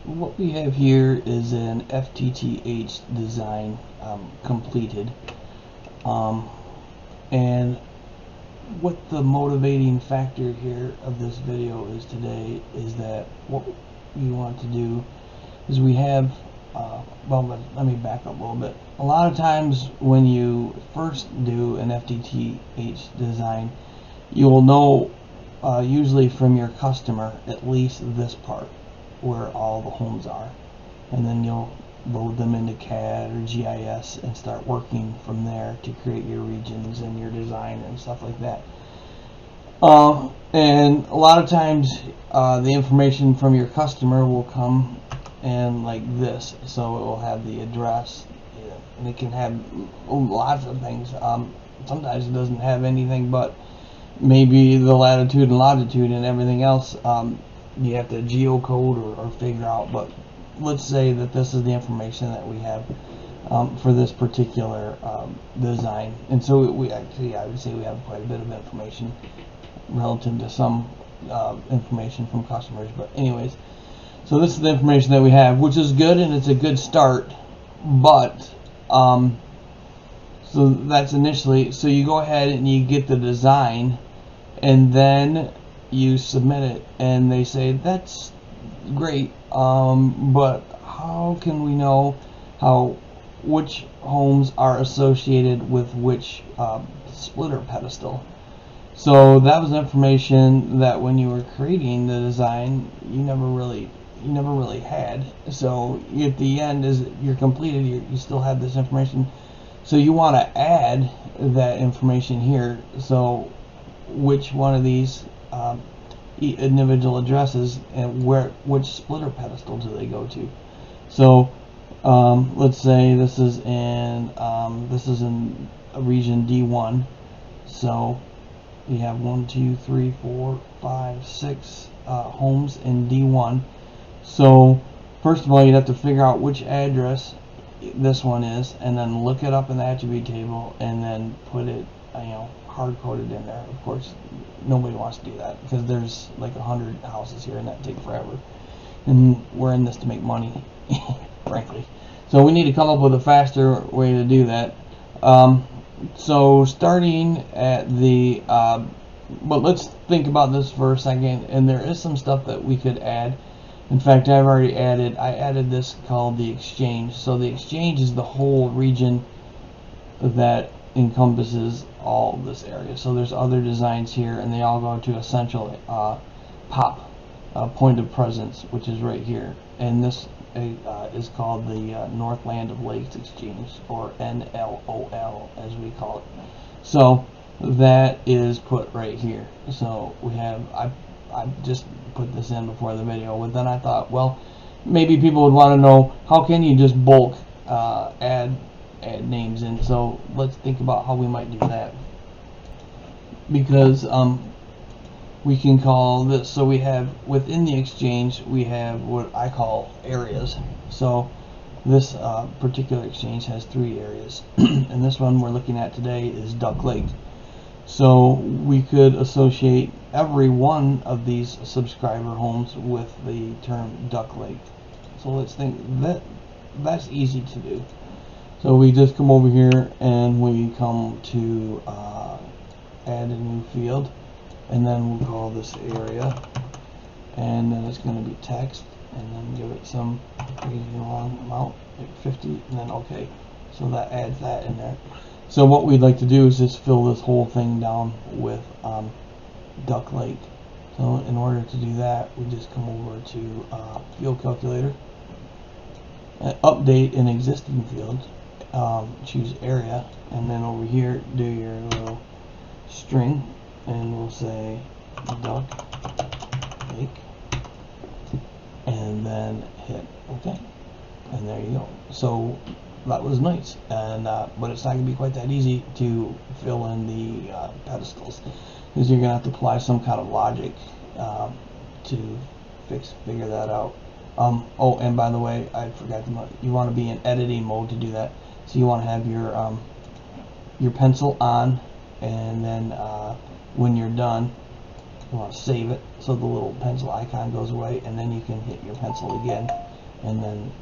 what we have here is an FTTH design completed, and what the motivating factor here of this video is today is that what we want to do is we have well, let me back up a little bit. A lot of times when you first do an FTTH design, you will know usually from your customer at least this part where all the homes are, and then you'll load them into CAD or GIS and start working from there to create your regions and your design and stuff like that. And a lot of times the information from your customer will come in like this, so it will have the address, and it can have lots of things. Sometimes it doesn't have anything but maybe the latitude and longitude, and everything else you have to geocode or figure out. But let's say that this is the information that we have for this particular design, and so we actually, I would say we have quite a bit of information relative to some information from customers. But anyways, so this is the information that we have, which is good, and it's a good start. But so that's initially, so you go ahead and you get the design, and then you submit it, and they say that's great, but how can we know which homes are associated with which splitter pedestal? So that was information that when you were creating the design, you never really had. So at the end, as you're completed, you still have this information. So you want to add that information here. So which one of these individual addresses and which splitter pedestal do they go to? So let's say this is in region D1. So we have 1, 2, 3, 4, 5, 6 homes in D1. So first of all, you'd have to figure out which address this one is, and then look it up in the attribute table, and then put it, hard coded in there. Of course, nobody wants to do that because there's like 100 houses here, and that take forever. And we're in this to make money, frankly. So we need to come up with a faster way to do that. So starting at the, but let's think about this for a second. And there is some stuff that we could add. In fact, I added this called the exchange. So the exchange is the whole region that encompasses all of this area. So there's other designs here, and they all go to essential POP, point of presence, which is right here. And this is called the Northland of Lakes Exchange, or NLOL as we call it. So that is put right here. So we have, I just put this in before the video, but then I thought, well, maybe people would want to know, how can you just bulk add names in? So let's think about how we might do that, because we can call this, so we have within the exchange, we have what I call areas. So this particular exchange has 3 areas and this one we're looking at today is Duck Lake. So we could associate every one of these subscriber homes with the term Duck Lake. So let's think that's easy to do. So we just come over here and we come to add a new field, and then we'll call this area, and then it's going to be text, and then give it some crazy long amount, like 50, and then okay. So that adds that in there. So what we'd like to do is just fill this whole thing down with Duck Lake. So in order to do that, we just come over to field calculator, update an existing field, choose area, and then over here do your little string, and we'll say Duck Lake, and then hit OK, and there you go. So that was nice, and but it's not going to be quite that easy to fill in the pedestals, because you're going to have to apply some kind of logic to figure that out. Oh, and by the way, I forgot to, you want to be in editing mode to do that. So you want to have your pencil on, and then when you're done, you want to save it so the little pencil icon goes away, and then you can hit your pencil again and then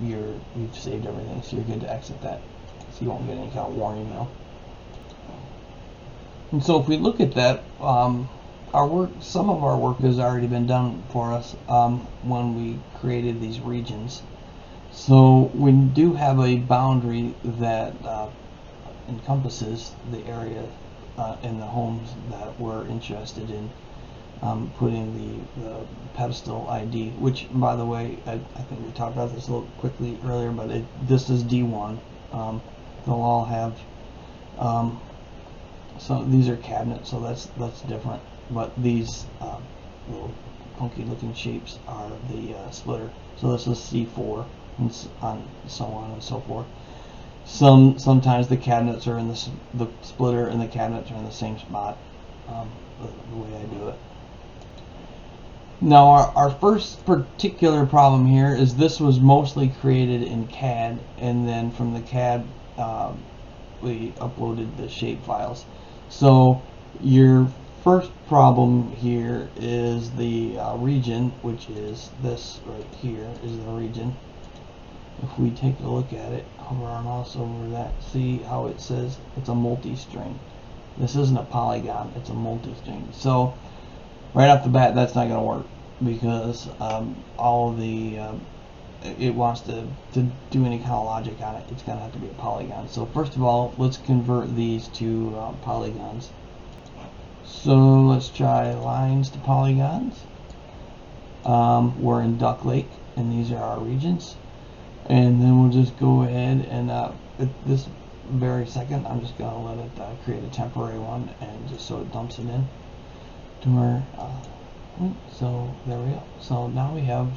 you've saved everything, so you're good to exit that, so you won't get any kind of warning email. And so if we look at that, some of our work has already been done for us when we created these regions. So we do have a boundary that encompasses the area and the homes that we're interested in putting the pedestal ID, which, by the way, I think we talked about this a little quickly earlier, but this is D1. They'll all have so these are cabinets, so that's different. But these little funky looking shapes are the splitter. So this is C4, and so on and so forth. Sometimes the cabinets are in the splitter and the cabinets are in the same spot. The way I do it. Now our first particular problem here is this was mostly created in CAD, and then from the CAD we uploaded the shape files. So your first problem here is the region, which is this right here is the region. If we take a look at it, hover our mouse over that, see how it says it's a multi-string. This isn't a polygon, it's a multi-string. So right off the bat, that's not going to work, because all of the it wants to do any kind of logic on it, it's going to have to be a polygon. So first of all, let's convert these to polygons. So let's try lines to polygons. We're in Duck Lake, and these are our regions. And then we'll just go ahead and at this very second, I'm just going to let it create a temporary one, and just so it dumps it in to our so there we go. So now we have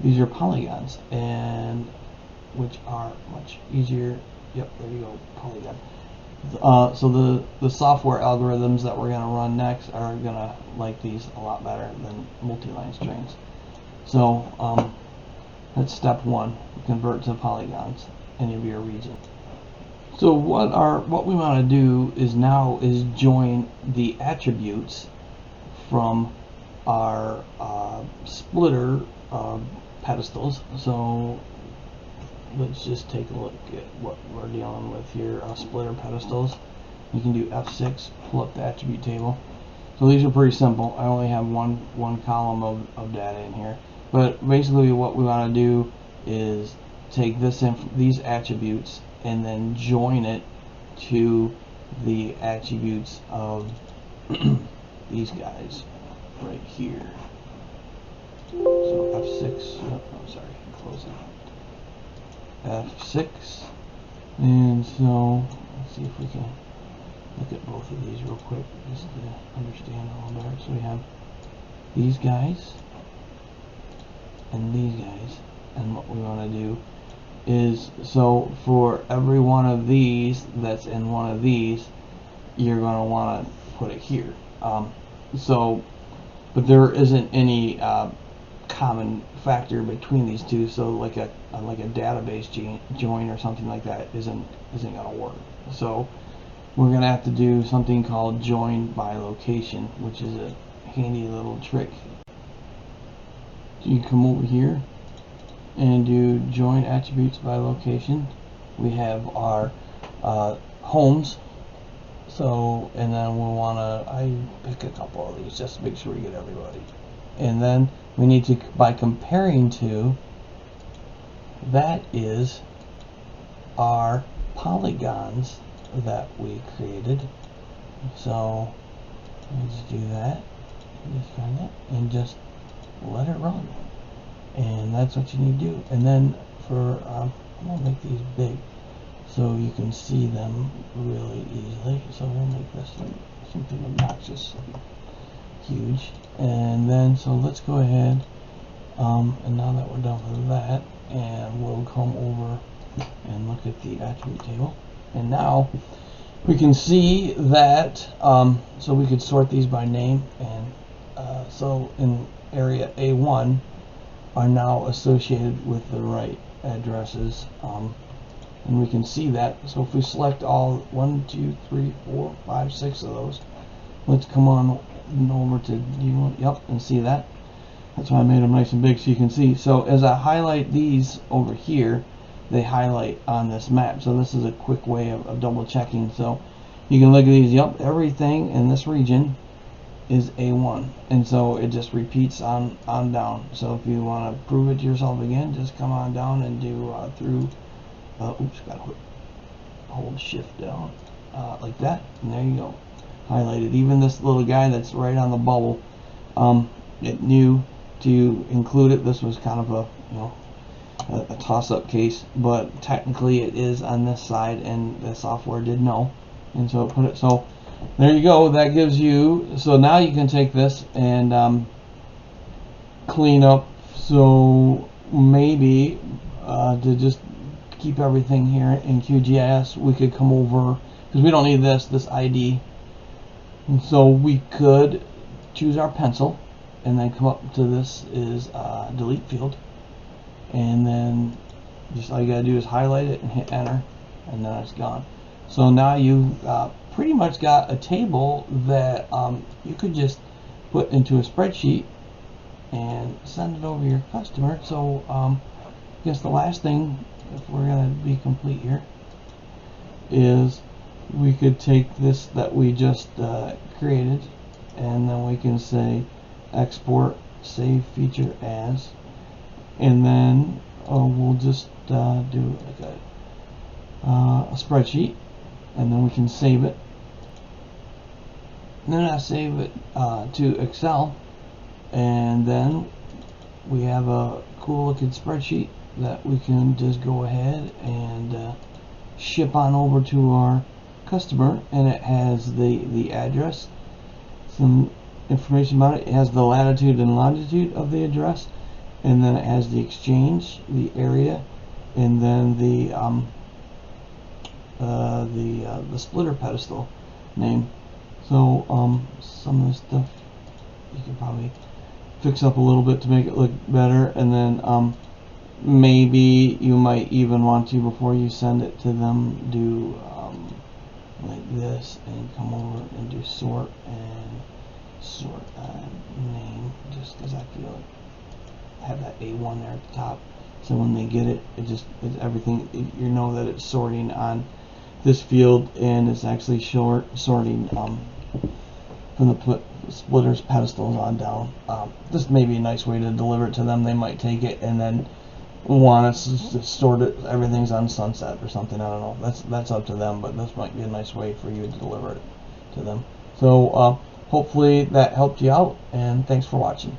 these are polygons, and which are much easier. Yep, there you go, polygon. So the software algorithms that we're going to run next are going to like these a lot better than multi-line strings. So that's step one: convert to polygons any of your region. So what we want to do is join the attributes from our splitter pedestals. So let's just take a look at what we're dealing with here. Splitter pedestals. You can do F6, pull up the attribute table. So these are pretty simple. I only have one column of data in here. But basically what we want to do is take these attributes and then join it to the attributes of these guys right here. So F6, oh, sorry, close it. F6, and so let's see if we can look at both of these real quick just to understand a little better. So we have these guys and these guys, and what we want to do is, so for every one of these that's in one of these, you're going to want to put it here. But there isn't any common factor between these two, so like a database join or something like that isn't going to work. So we're going to have to do something called join by location, which is a handy little trick. You come over here and do join attributes by location. We have our homes. So, and then we'll want to, I pick a couple of these just to make sure we get everybody. And then we need to, by comparing to, that is our polygons that we created. So, let's do that. Just find that and just let it run. And that's what you need to do. And then for, I'm going to make these big so you can see them really easily. So we'll make this something obnoxious huge. And then, so let's go ahead, and now that we're done with that, and we'll come over and look at the attribute table. And now we can see that, so we could sort these by name, and so in area A1 are now associated with the right addresses, and we can see that. So if we select all 1, 2, 3, 4, 5, 6 of those, let's come on over to D1, yep, and see that. That's why I made them nice and big so you can see. So as I highlight these over here, they highlight on this map. So this is a quick way of double checking. So you can look at these. Yep, everything in this region is A1, and so it just repeats on down. So if you want to prove it to yourself again, just come on down and do through. Oops, gotta hold shift down like that, and there you go, highlighted. Even this little guy that's right on the bubble, it knew to include it. This was kind of a toss-up case, but technically it is on this side, and the software did know, and so it put it. So there you go. That gives you. So now you can take this and clean up. So maybe to just keep everything here in QGIS, we could come over, because we don't need this ID, and so we could choose our pencil and then come up to this is delete field, and then just all you gotta do is highlight it and hit enter, and then it's gone. So now you pretty much got a table that you could just put into a spreadsheet and send it over to your customer. So I guess the last thing, if we're going to be complete here, is we could take this that we just created, and then we can say export save feature as, and then we'll just do like a spreadsheet, and then we can save it. And then I save it to Excel, and then we have a cool looking spreadsheet that we can just go ahead and ship on over to our customer, and it has the address, some information about it. It has the latitude and longitude of the address, and then it has the exchange, the area, and then the splitter pedestal name. So some of this stuff you can probably fix up a little bit to make it look better, and then maybe you might even want to, before you send it to them, do like this, and come over and do sort name, just because I feel like have that A1 there at the top, so when they get it, it's everything, you know that it's sorting on this field, and it's actually sorting from the splitters pedestals on down. This may be a nice way to deliver it to them. They might take it and then want us to sort it, everything's on sunset or something, I don't know, that's up to them, but this might be a nice way for you to deliver it to them. So hopefully that helped you out, and thanks for watching.